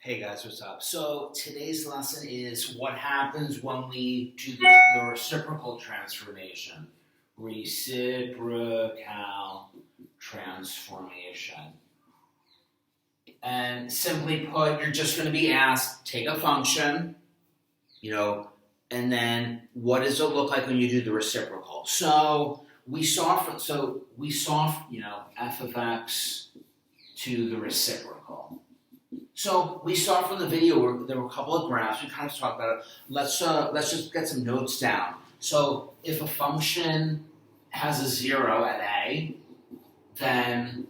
Hey guys, what's up? So today's lesson is what happens when we do the reciprocal transformation. Reciprocal transformation. And simply put, you're just going to be asked, take a function, and then what does it look like when you do the reciprocal? So we saw, f of x to the reciprocal. So we saw from the video where there were a couple of graphs. We kind of talked about it. Let's just get some notes down. So if a function has a 0 at a, then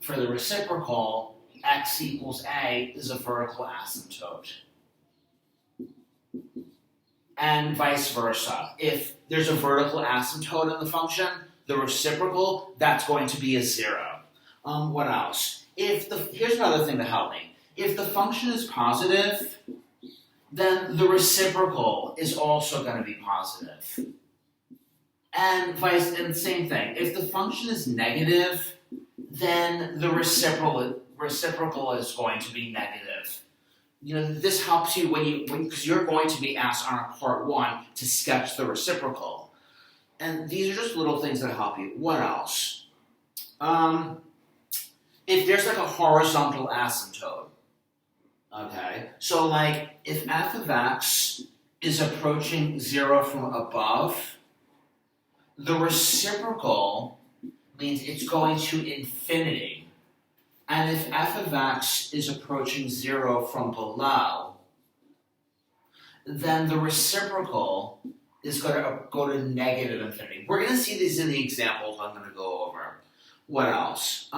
for the reciprocal, x equals a is a vertical asymptote. And vice versa. If there's a vertical asymptote in the function, the reciprocal, that's going to be a 0. What else? Here's another thing to help me. If the function is positive, then the reciprocal is also going to be positive. And same thing. If the function is negative, then the reciprocal is going to be negative. This helps you because you're going to be asked on part 1 to sketch the reciprocal. And these are just little things that help you. What else? If there's like a horizontal asymptote, okay, so like if f of x is approaching 0 from above, the reciprocal means it's going to infinity. And if f of x is approaching 0 from below, then the reciprocal is going to go to negative infinity. We're going to see these in the examples I'm going to go over. What else?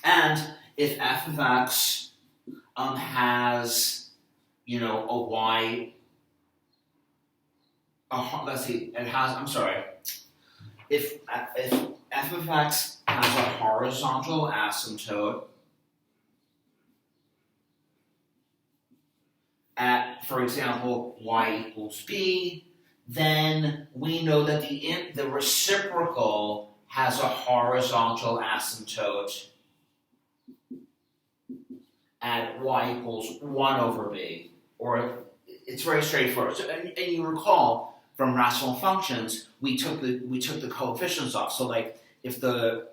And if f of x has, a y, if f of x has a horizontal asymptote at, for example, y equals b, then we know that the reciprocal has a horizontal asymptote at y equals 1 over b, or it's very straightforward. So, and you recall from rational functions, we took the coefficients off. So like if the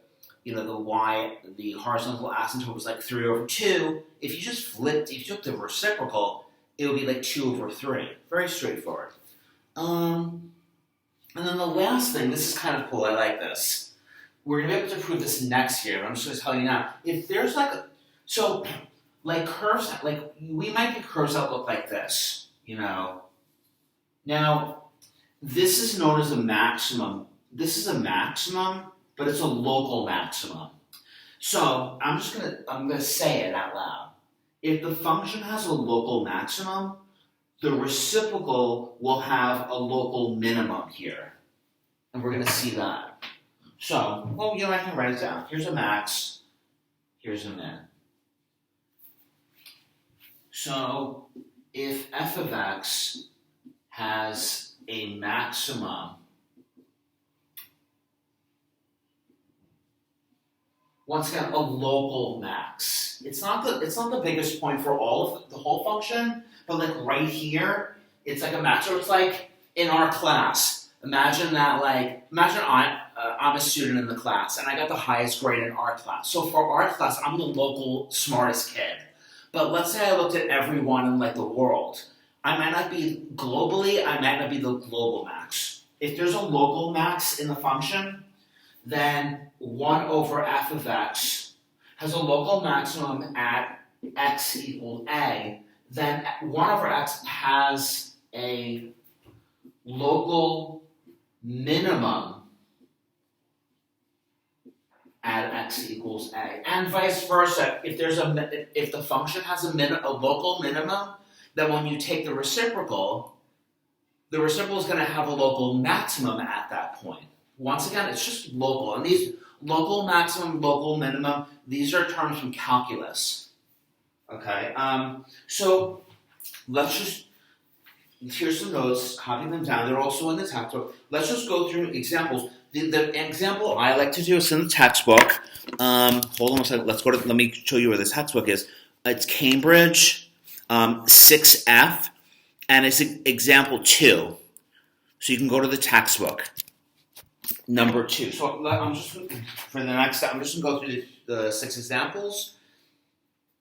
horizontal asymptote was like 3 over 2, if you took the reciprocal, it would be like 2 over 3. Very straightforward. And then the last thing, this is kind of cool. I like this. We're gonna be able to prove this next year. I'm just gonna tell you now. If there's curves, we might get curves that look like this, Now, this is known as a maximum. This is a maximum, but it's a local maximum. So I'm gonna say it out loud. If the function has a local maximum, the reciprocal will have a local minimum here. And we're gonna see that. So, I can write it down. Here's a max, here's a min. So, if f of x has a maximum, once again, a local max. It's not the biggest point for all of the whole function, but like right here, it's like a max. So it's like in our class. Imagine I'm a student in the class, and I got the highest grade in art class. So for art class, I'm the local smartest kid. But let's say I looked at everyone in the world. I might not be globally, I might not be the global max. If there's a local max in the function, then 1 over f of x has a local maximum at x equals a, then 1 over x has a local minimum at x equals a, and vice versa. If the function has a local minimum, then when you take the reciprocal is going to have a local maximum at that point. Once again, it's just local, and these local maximum, local minimum, these are terms from calculus. Okay, so here's some notes, copy them down. They're also in the textbook. Let's just go through examples. The example I like to do is in the textbook. Hold on a second. Let me show you where the textbook is. it's Cambridge 6F, and it's example 2. So you can go to the textbook. Number 2. So I'm just for the next step, I'm just going to go through the 6 examples,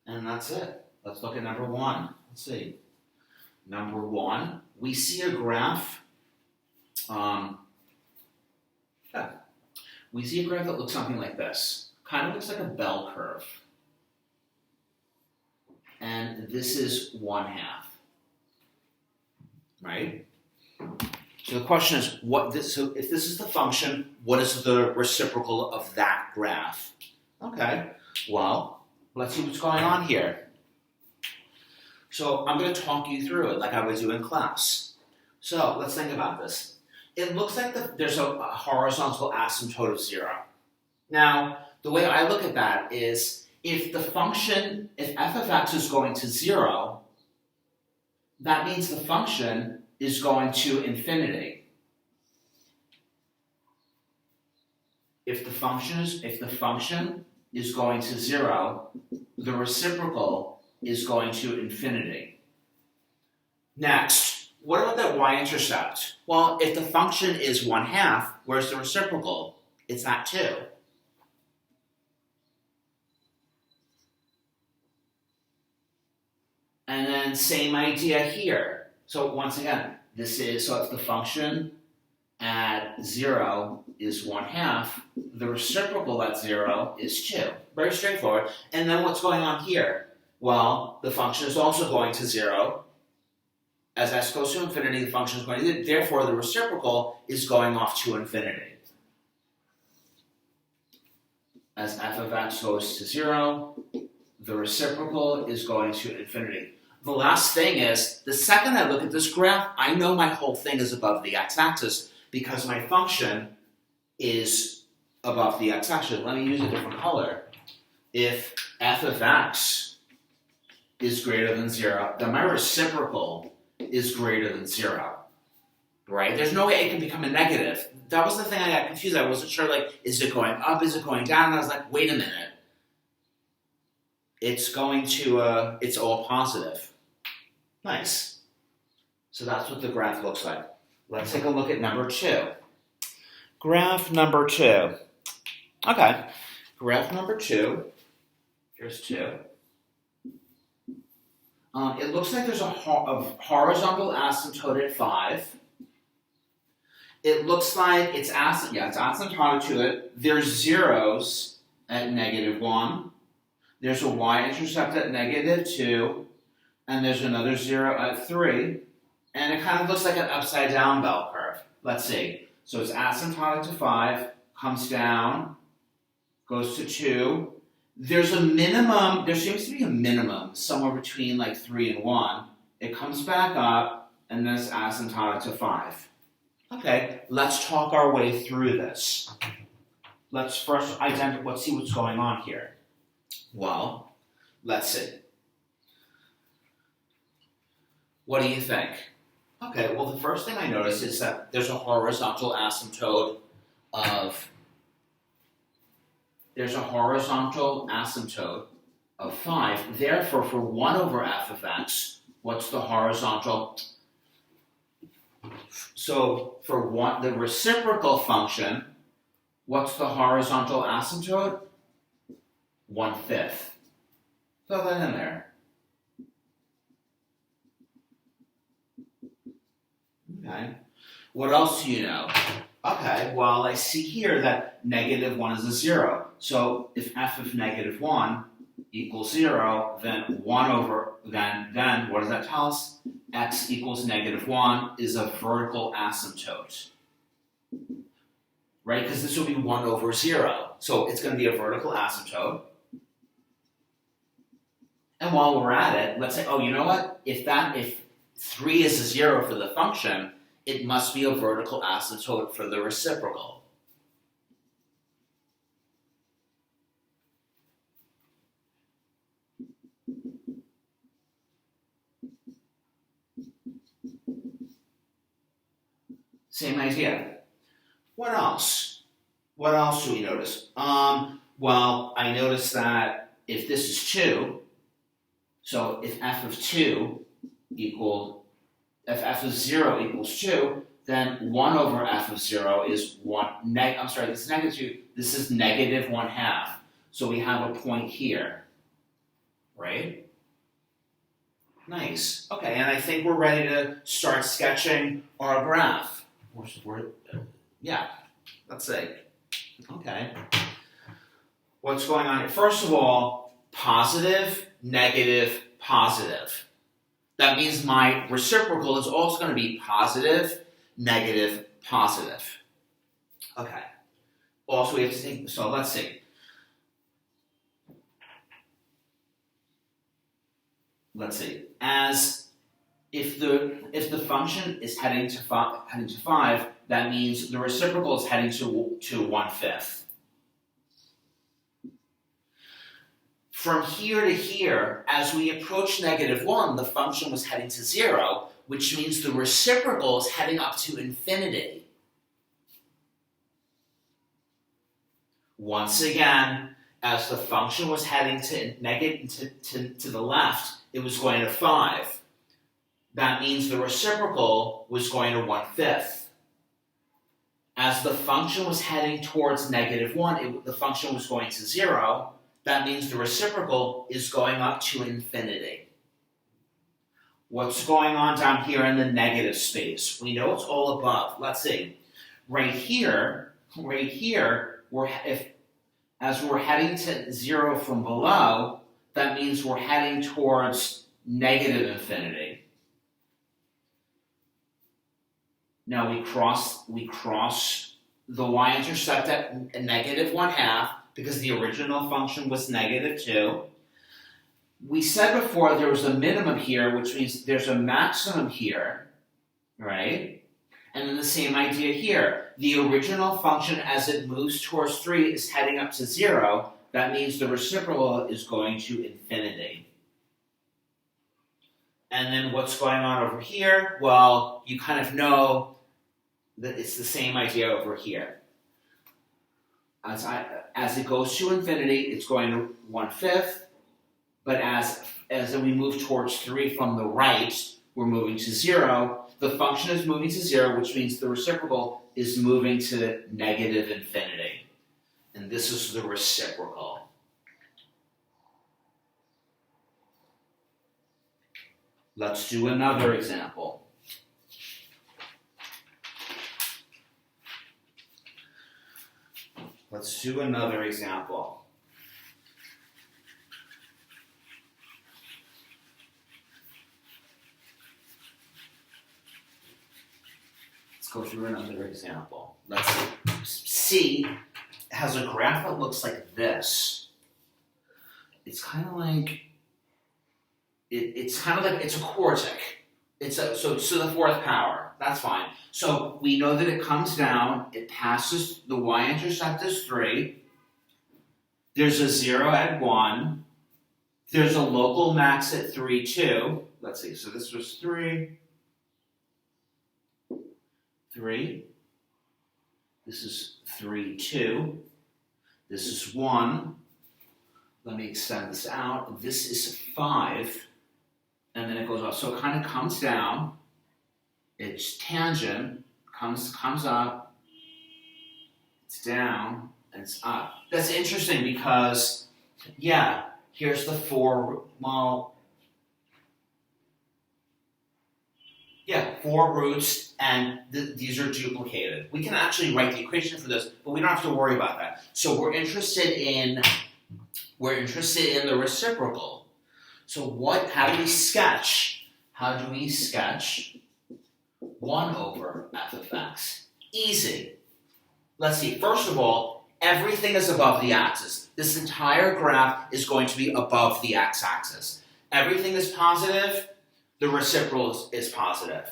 and that's it. Let's look at number 1. Let's see. Number 1, we see a graph. We see a graph that looks something like this. Kind of looks like a bell curve. And this is 1/2. Right? So the question is, so if this is the function, what is the reciprocal of that graph? Okay, well, let's see what's going on here. So I'm going to talk you through it like I would do in class. So let's think about this. It looks like there's a horizontal asymptote of 0. Now, the way I look at that is if f of x is going to 0, that means the function is going to infinity. If the function is going to 0, the reciprocal is going to infinity. Next, what about that y-intercept? Well, if the function is 1/2, where's the reciprocal? It's at 2. And then same idea here. So once again, so if the function at 0 is 1/2, the reciprocal at 0 is 2. Very straightforward. And then what's going on here? Well, the function is also going to 0. As x goes to infinity, the function is going to, therefore the reciprocal is going off to infinity. As f of x goes to 0, the reciprocal is going to infinity. The last thing is, the second I look at this graph, I know my whole thing is above the x-axis because my function is above the x-axis. Let me use a different color. If f of x is greater than 0, then my reciprocal is greater than 0. Right? There's no way it can become a negative. That was the thing I got confused. I wasn't sure, is it going up? Is it going down? And I was like, wait a minute. It's going to, it's all positive. Nice. So that's what the graph looks like. Let's take a look at number 2. Graph number 2. Okay. Graph number 2. Here's 2. It looks like there's a horizontal asymptote at 5. It looks like it's asymptotic to it. There's zeros at -1. There's a y-intercept at -2. And there's another 0 at 3. And it kind of looks like an upside-down bell curve. Let's see. So it's asymptotic to 5, comes down, goes to 2. There's a minimum, there seems to be a minimum somewhere between 3 and 1. It comes back up, and then it's asymptotic to 5. Okay, let's talk our way through this. Let's first let's see what's going on here. Well, let's see. What do you think? Okay, well, the first thing I notice is that there's a horizontal asymptote of 5. Therefore, for 1 over f of x, what's the horizontal? So for the reciprocal function, what's the horizontal asymptote? 1/5. Throw that in there. Okay. What else do you know? Okay, well, I see here that -1 is a 0. So if f of -1 equals 0, then then what does that tell us? X equals -1 is a vertical asymptote. Right? Because this will be 1 over 0. So it's going to be a vertical asymptote. And while we're at it, let's say, oh, you know what? If 3 is a 0 for the function, it must be a vertical asymptote for the reciprocal. Same idea. What else? What else do we notice? Well, I noticed that if this is 2, So if f of 2 if f of 0 equals 2, then 1 over f of 0 is this is negative 2, this is negative 1/2. So we have a point here, right? Nice. Okay, and I think we're ready to start sketching our graph. Yeah, let's see. Okay. What's going on here? First of all, positive, negative, positive. That means my reciprocal is also going to be positive, negative, positive. Okay. Also, we have to think, so let's see. Let's see. As if the function is heading to 5, that means the reciprocal is heading to 1/5. From here to here, as we approach -1, the function was heading to 0, which means the reciprocal is heading up to infinity. Once again, as the function was heading to the left, it was going to 5. That means the reciprocal was going to 1/5. As the function was heading towards -1, the function was going to 0. That means the reciprocal is going up to infinity. What's going on down here in the negative space? We know it's all above. Let's see. Right here, as we're heading to 0 from below, that means we're heading towards negative infinity. Now we cross the y-intercept at -1/2 because the original function was -2. We said before there was a minimum here, which means there's a maximum here, right? And then the same idea here. The original function, as it moves towards 3, is heading up to 0. That means the reciprocal is going to infinity. And then what's going on over here? Well, you kind of know that it's the same idea over here. As it goes to infinity, it's going to 1/5. But as we move towards 3 from the right, we're moving to 0. The function is moving to 0, which means the reciprocal is moving to negative infinity. And this is the reciprocal. Let's do another example. Let's do another example. Let's go through another example. Let's see. Has a graph that looks like this. It's kind of like it's a quartic. So to the 4th power. That's fine. So we know that it comes down, it passes, the y-intercept is 3, there's a 0 at 1, there's a local max at 3, 2. Let's see, so this was 3, 3, this is 3, 2, this is 1, let me extend this out, this is 5, and then it goes up, so it kind of comes down, its tangent comes up, it's down, and it's up. That's interesting because, yeah, here's the 4 roots, and these are duplicated. We can actually write the equation for this, but we don't have to worry about that. So we're interested in the reciprocal. So how do we sketch? 1 over f of x. Easy. Let's see. First of all, everything is above the axis. This entire graph is going to be above the x-axis. Everything is positive. The reciprocal is positive.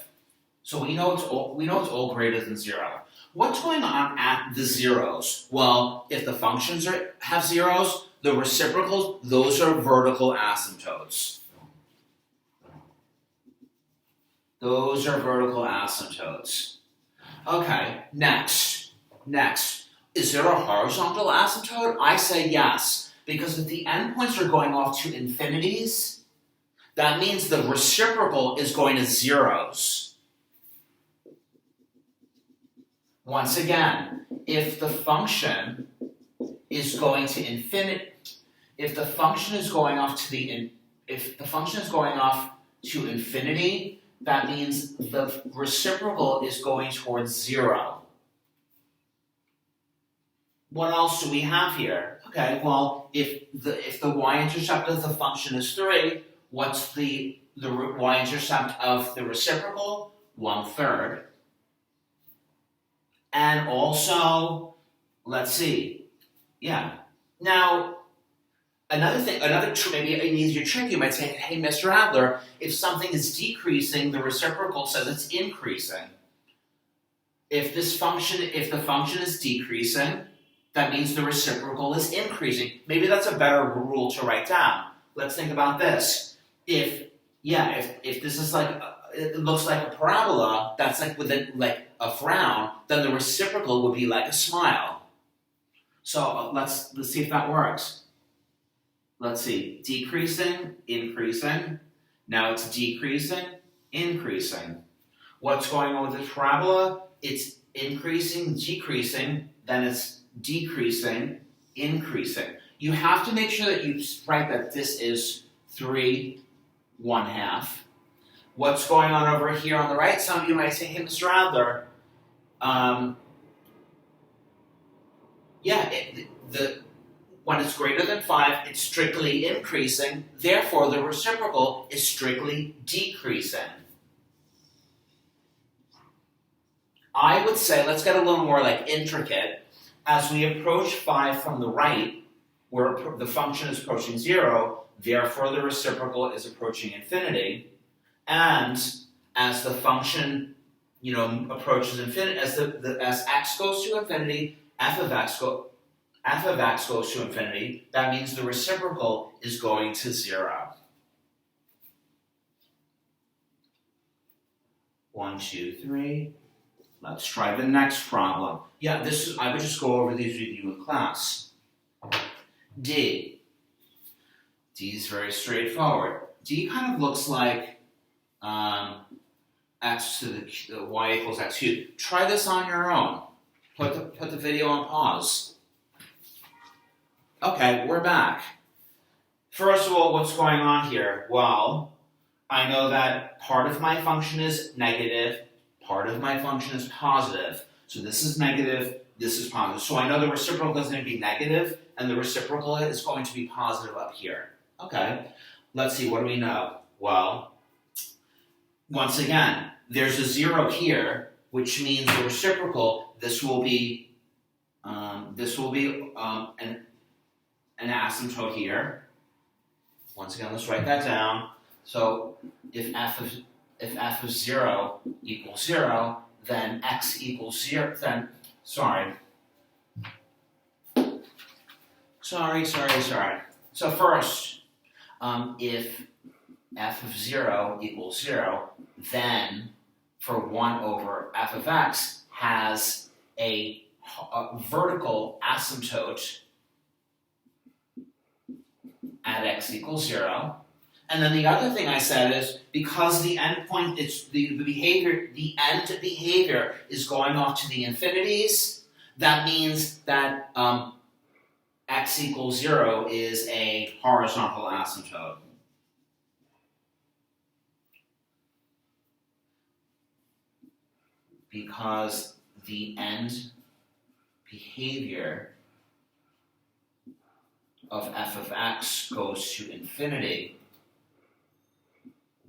So we know it's all greater than 0. What's going on at the zeros? Well, if the functions have zeros, the reciprocals, those are vertical asymptotes. Those are vertical asymptotes. Okay, next. Is there a horizontal asymptote? I say yes, because if the endpoints are going off to infinities, that means the reciprocal is going to zeros. Once again, if the function is going to infinity, if the function is going off to infinity, that means the reciprocal is going towards 0. What else do we have here? Okay, well, if the y-intercept of the function is 3, what's the y-intercept of the reciprocal? 1/3. And also, let's see, yeah. Now, maybe an easier trick, you might say, hey, Mr. Adler, if something is decreasing, the reciprocal says it's increasing. If the function is decreasing, that means the reciprocal is increasing. Maybe that's a better rule to write down. Let's think about this. If this is like, it looks like a parabola, that's like with a frown, then the reciprocal would be like a smile. So let's see if that works. Let's see, decreasing, increasing. Now it's decreasing, increasing. What's going on with this parabola? It's increasing, decreasing, then it's decreasing, increasing. You have to make sure that you write that this is 3 1/2. What's going on over here on the right? Some of you might say, hey, Mr. Adler, when it's greater than 5, it's strictly increasing. Therefore, the reciprocal is strictly decreasing. I would say, let's get a little more intricate. As we approach 5 from the right, where the function is approaching 0, therefore the reciprocal is approaching infinity. And as the function, approaches infinity, as x goes to infinity, f of x goes to infinity, that means the reciprocal is going to 0. 1, 2, 3. Let's try the next problem. Yeah, I would just go over these with you in class. D. D is very straightforward. D kind of looks like x to the y equals x cubed. Try this on your own. Put the video on pause. Okay, we're back. First of all, what's going on here? Well, I know that part of my function is negative, part of my function is positive. So this is negative, this is positive. So I know the reciprocal is going to be negative, and the reciprocal is going to be positive up here. Okay, let's see, what do we know? Well, once again, there's a 0 here, which means the reciprocal, this will be an asymptote here. Once again, let's write that down. So if f of 0 equals 0, then x equals 0, then, sorry. So first, if f of 0 equals 0, then for 1 over f of x has a vertical asymptote at x equals 0. And then the other thing I said is, because the endpoint, it's the end behavior is going off to the infinities, that means that x equals 0 is a horizontal asymptote. Because the end behavior of f of x goes to infinity,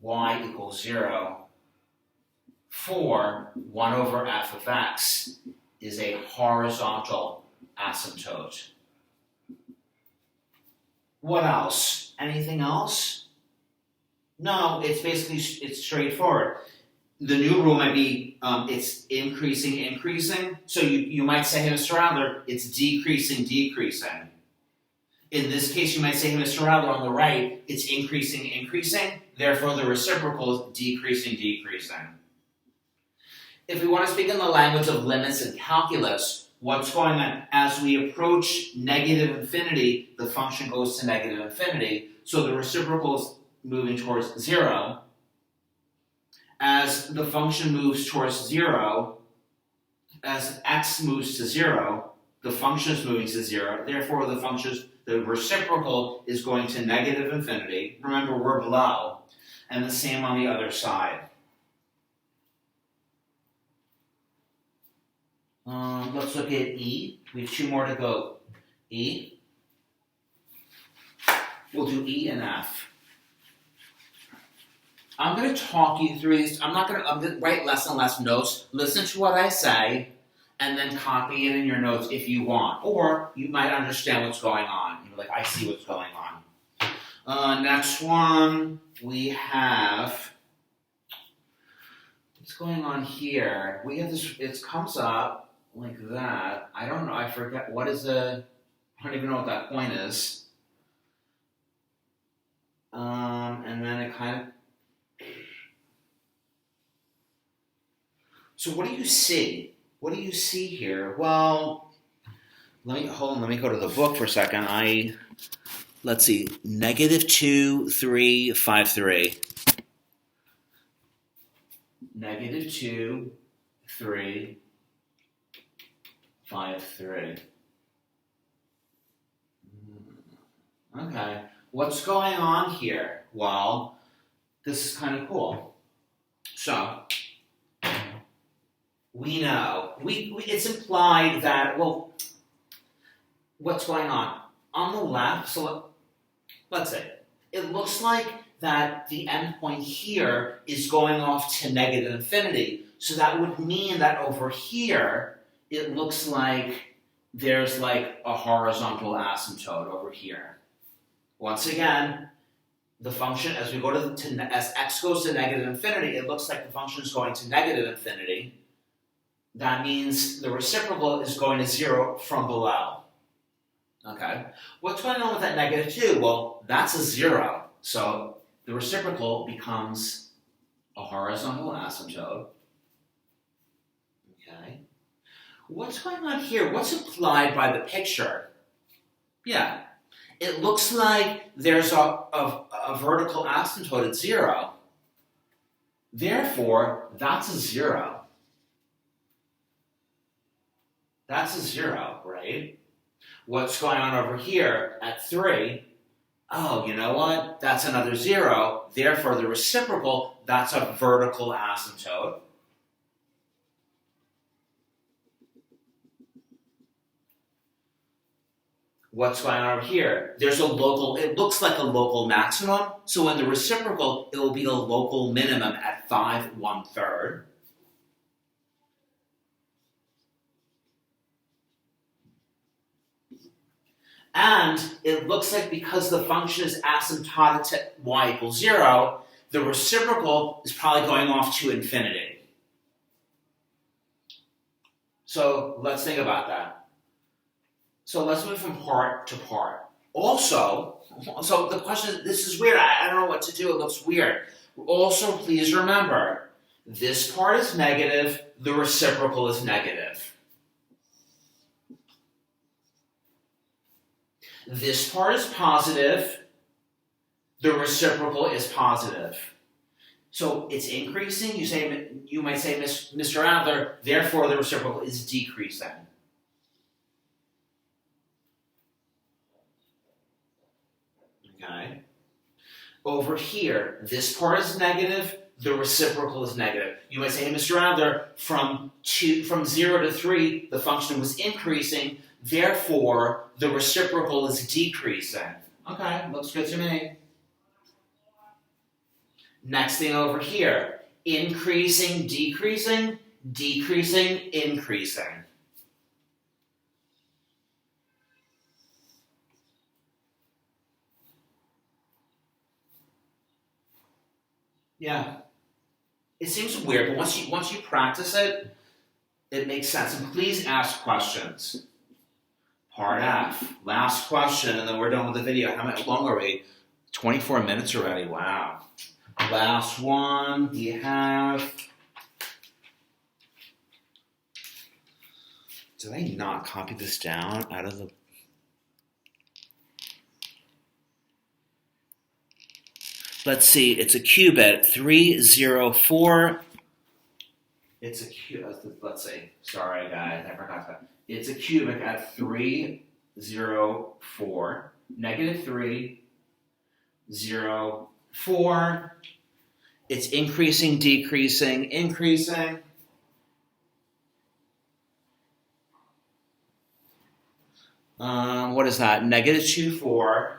y equals 0 for 1 over f of x is a horizontal asymptote. What else? Anything else? No, it's straightforward. The new rule might be it's increasing. So you might say, hey, Mr. Adler, it's decreasing. In this case, you might say, hey, Mr. Adler, on the right, it's increasing. Therefore, the reciprocal is decreasing. If we want to speak in the language of limits and calculus, what's going on? As we approach negative infinity, the function goes to negative infinity. So the reciprocal moving towards 0. As the function moves towards 0, as x moves to 0, the function is moving to 0. Therefore, the reciprocal is going to negative infinity. Remember, we're below. And the same on the other side. Let's look at E. We have 2 more to go. E. We'll do E and F. I'm going to talk you through these. I'm going to write less and less notes. Listen to what I say, and then copy it in your notes if you want. Or you might understand what's going on. You're like, I see what's going on. Next one, we have, what's going on here? We have this, it comes up like that. I don't know, I forget, I don't even know what that point is. And then it kind of, so what do you see? What do you see here? Well, let me go to the book for a second. Let's see, -2, 3, 5, 3. -2, 3, 5, 3. Okay, what's going on here? Well, this is kind of cool. So, we know, it's implied that, well, what's going on? On the left, so let's say, it looks like that the endpoint here is going off to negative infinity. So that would mean that over here, it looks like there's like a horizontal asymptote over here. Once again, the function, as we go as x goes to negative infinity, it looks like the function is going to negative infinity. That means the reciprocal is going to 0 from below. Okay, what's going on with that -2? Well, that's a 0. So the reciprocal becomes a horizontal asymptote. Okay, what's going on here? What's implied by the picture? Yeah, it looks like there's a vertical asymptote at 0. Therefore, that's a 0. That's a 0, right? What's going on over here at 3? Oh, you know what? That's another 0. Therefore, the reciprocal, that's a vertical asymptote. What's going on over here? There's a local, it looks like a local maximum. So in the reciprocal, it will be the local minimum at 5 1/3. And it looks like because the function is asymptotic to y equals 0, the reciprocal is probably going off to infinity. So let's think about that. So let's move from part to part. Also, so the question is, this is weird. I don't know what to do. It looks weird. Also, please remember, this part is negative, the reciprocal is negative. This part is positive, the reciprocal is positive. So it's increasing, you might say, Mr. Adler, therefore the reciprocal is decreasing. Okay. Over here, this part is negative, the reciprocal is negative. You might say, hey, Mr. Adler, from 0 to 3, the function was increasing, therefore, the reciprocal is decreasing. Okay, looks good to me. Next thing over here, increasing, decreasing, decreasing, increasing. Yeah, it seems weird, but once you practice it, it makes sense. And please ask questions. Part F, last question, and then we're done with the video. How long are we? 24 minutes already, wow. Last one, do you have... Did I not copy this down out of the... let's see, it's a cube at 304. It's a cube, let's see, sorry guys, I forgot that. It's a cubic at 304, negative 3, 0, 4. It's increasing, decreasing, increasing. What is that? Negative 2, 4.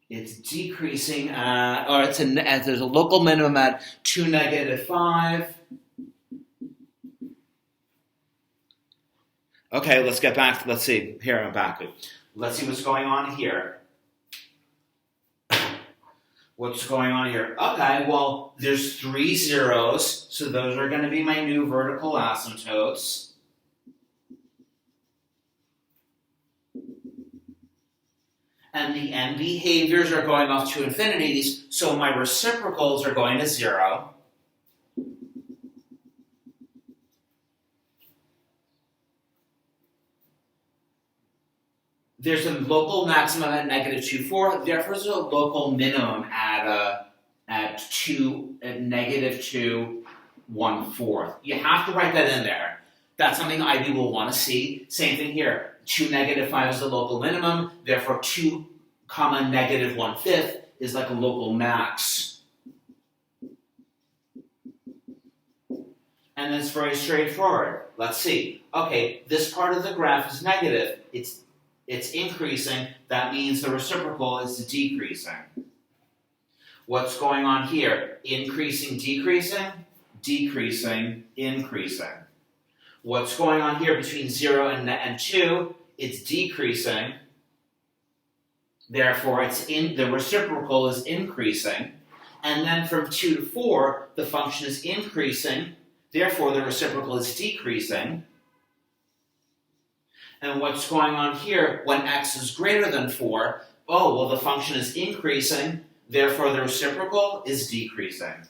It's decreasing at, or there's a local minimum at 2, negative 5. Okay, let's get back. Let's see. Here, I'm back. Let's see what's going on here. What's going on here? Okay, well, there's 3 zeros, so those are going to be my new vertical asymptotes. And the end behaviors are going off to infinities, so my reciprocals are going to 0. There's a local maximum at negative 2, 4. Therefore, there's a local minimum at negative 2, 1 4. You have to write that in there. That's something IB will want to see. Same thing here. 2, negative 5 is the local minimum. Therefore, 2, comma, negative 1/5 is like a local max. And it's very straightforward. Let's see. Okay, this part of the graph is negative. It's increasing. That means the reciprocal is decreasing. What's going on here? Increasing, decreasing, decreasing, increasing. What's going on here between 0 and 2? It's decreasing. Therefore, the reciprocal is increasing. And then from 2 to 4, the function is increasing. Therefore, the reciprocal is decreasing. And what's going on here when x is greater than 4? Oh, well, the function is increasing. Therefore, the reciprocal is decreasing.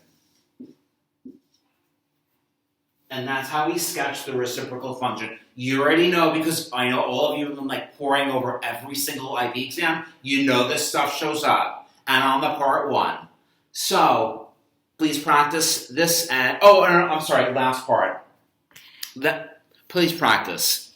And that's how we sketch the reciprocal function. You already know, because I know all of you have been like poring over every single IB exam. You know this stuff shows up. And on the part 1. So, please practice this and, oh, no, I'm sorry, last part. Please practice.